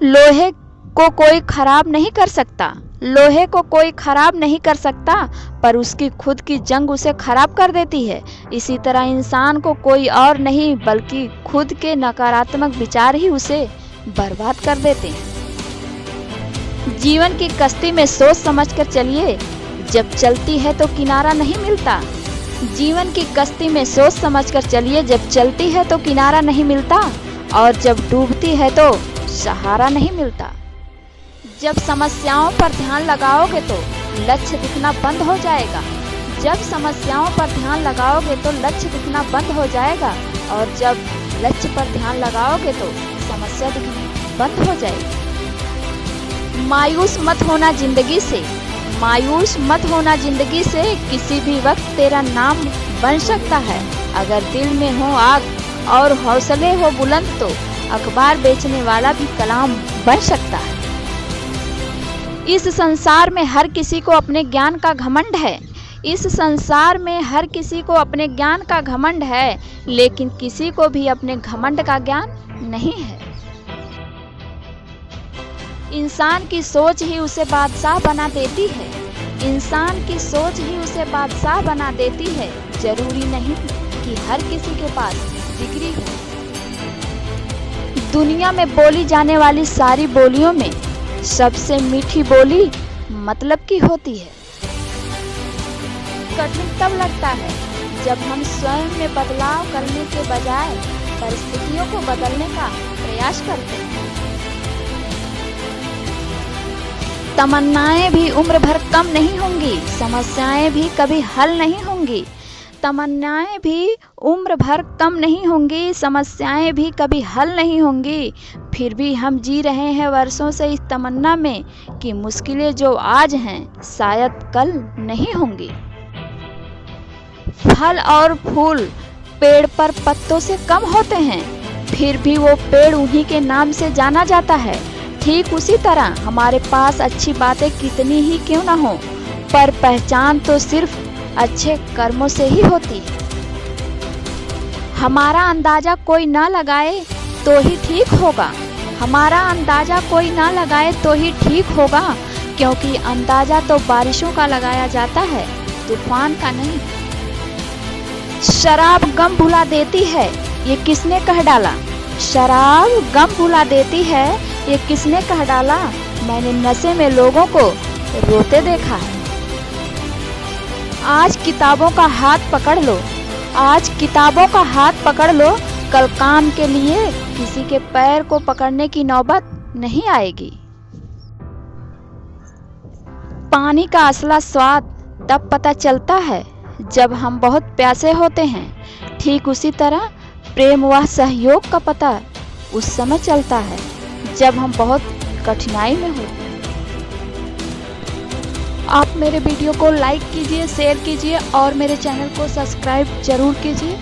लोहे को कोई खराब नहीं कर सकता, लोहे को कोई खराब नहीं कर सकता, पर उसकी खुद की जंग उसे खराब कर देती है। इसी तरह इंसान को कोई और नहीं बल्कि खुद के नकारात्मक विचार ही उसे बर्बाद कर देते हैं। जीवन की कश्ती में सोच समझकर चलिए, जब चलती है तो किनारा नहीं मिलता। जीवन की कश्ती में सोच समझकर चलिए, जब चलती है तो किनारा नहीं मिलता, और जब डूबती है तो सहारा नहीं मिलता। जब समस्याओं पर ध्यान लगाओगे तो लक्ष्य दिखना बंद हो जाएगा। जब समस्याओं पर ध्यान लगाओगे तो लक्ष्य दिखना बंद हो जाएगा, और जब लक्ष्य पर ध्यान लगाओगे तो समस्या दिखना बंद हो जाएगी। मायूस मत होना जिंदगी से, मायूस मत होना जिंदगी से, किसी भी वक्त तेरा नाम बन सकता है। अगर दिल में हो आग और हौसले हो बुलंद तो अखबार बेचने वाला भी कलाम बन सकता है। इस संसार में हर किसी को अपने ज्ञान का घमंड है, इस संसार में हर किसी को अपने ज्ञान का घमंड है, लेकिन किसी को भी अपने घमंड का ज्ञान नहीं है। इंसान की सोच ही उसे बादशाह बना देती है, इंसान की सोच ही उसे बादशाह बना देती है। जरूरी नहीं कि हर किसी के पास डिग्री हो। दुनिया में बोली जाने वाली सारी बोलियों में सबसे मीठी बोली मतलब की होती है। कठिन तब लगता है जब हम स्वयं में बदलाव करने के बजाय परिस्थितियों को बदलने का प्रयास करते हैं। तमन्नाएं भी उम्र भर कम नहीं होंगी, समस्याएं भी कभी हल नहीं होंगी। तमन्नाएं भी उम्र भर कम नहीं होंगी, समस्याएं भी कभी हल नहीं होंगी। फिर भी हम जी रहे हैं वर्षों से इस तमन्ना में कि मुश्किलें जो आज हैं शायद कल नहीं होंगी। फल और फूल पेड़ पर पत्तों से कम होते हैं, फिर भी वो पेड़ उन्हीं के नाम से जाना जाता है। ठीक उसी तरह हमारे पास अच्छी बातें कितनी ही क्यों ना हो, पर पहचान तो सिर्फ अच्छे कर्मों से ही होती है। हमारा अंदाजा कोई ना लगाए तो ही ठीक होगा, हमारा अंदाजा कोई ना लगाए तो ही ठीक होगा, क्योंकि अंदाजा तो बारिशों का लगाया जाता है, तूफान का नहीं। शराब गम भुला देती है, ये किसने कह डाला? शराब गम भुला देती है, ये किसने कह डाला? मैंने नशे में लोगों को रोते देखा है। आज किताबों का हाथ पकड़ लो, आज किताबों का हाथ पकड़ लो, कल काम के लिए किसी के पैर को पकड़ने की नौबत नहीं आएगी। पानी का असला स्वाद तब पता चलता है जब हम बहुत प्यासे होते हैं, ठीक उसी तरह प्रेम व सहयोग का पता उस समय चलता है जब हम बहुत कठिनाई में होते हैं। आप मेरे वीडियो को लाइक कीजिए, शेयर कीजिए और मेरे चैनल को सब्सक्राइब जरूर कीजिए।